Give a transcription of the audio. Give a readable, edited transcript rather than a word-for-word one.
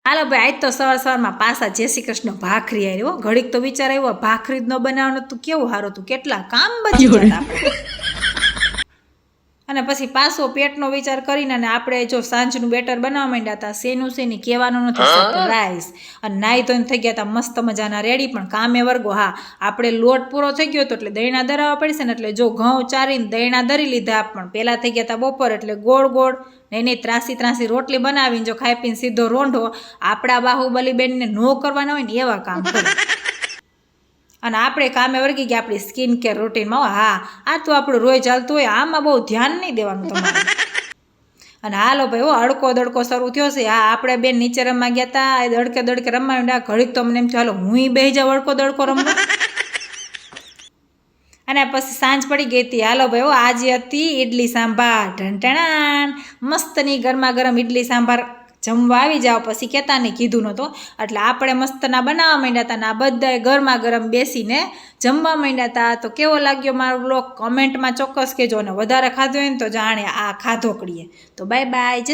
હાલો ભાઈ, આજ તો સવારમાં પાછા જય શ્રી કૃષ્ણ ભાખરી આવી હો. ઘડીક તો વિચાર આવ્યો ભાખરી જ ન બનાવવાનું તું કેવું સારું તું, કેટલા કામ બચી જતા આપણે. અને પછી પાછો પેટનો વિચાર કરીને અને આપણે જો સાંજનું બેટર બનાવવા માંડ્યા હતા, શેની કહેવાનું નથી, સરપ્રાઈઝ. અને નાઈ ધોઈને થઈ ગયા હતા મસ્ત મજાના રેડી, પણ કામે વર્ગો. હા, આપણે લોટ પૂરો થઈ ગયો હતો એટલે દહીણા ધરાવવા પડશે ને, એટલે જો ઘઉં ચારીને દહીણા ધરી લીધા, પણ પહેલાં થઈ ગયા હતા બપોર, એટલે ગોળ ગોળ નહીં ત્રાસી રોટલી બનાવીને જો ખાઈ પીને સીધો રોંઢો. આપણા બાહુબલી બેનને નો કરવાના હોય ને એવા કામ કરે. અને આપણે કામે વર્ગી ગયા આપણી સ્કિન કેર રૂટીનમાં. હા, આ તો આપણું રોજ ચાલતું હોય, આમાં બહુ ધ્યાન નહીં દેવાનું તમારે. અને હાલો ભાઈ, અડકો દડકો શરૂ થયો છે. હા, આપણે બેન નીચે રમવા ગયા હતા, દડકે રમવા ઘડીક તો મને એમ થયું હાલો હું બેસી જાઉં અડકો દડકો રમવા. અને પછી સાંજ પડી ગઈ હતી. હાલો ભાઈ, આજે હતી ઇડલી સાંભાર. ઢંટણાણ મસ્તની ગરમા ગરમ ઇડલી સાંભાર જમવા આવી જાઓ. પછી કહેતા નહીં કીધું નહોતું, એટલે આપણે મસ્તના બનાવવા માંડ્યા હતા. ને આ બધાએ ગરમા ગરમ બેસીને જમવા માંડ્યા હતા. તો કેવો લાગ્યો મારો બ્લોગ કમેન્ટમાં ચોક્કસ કહેજો. અને વધારે ખાધો હોય ને તો જાણે આ ખાધો કરીએ. તો બાય બાય.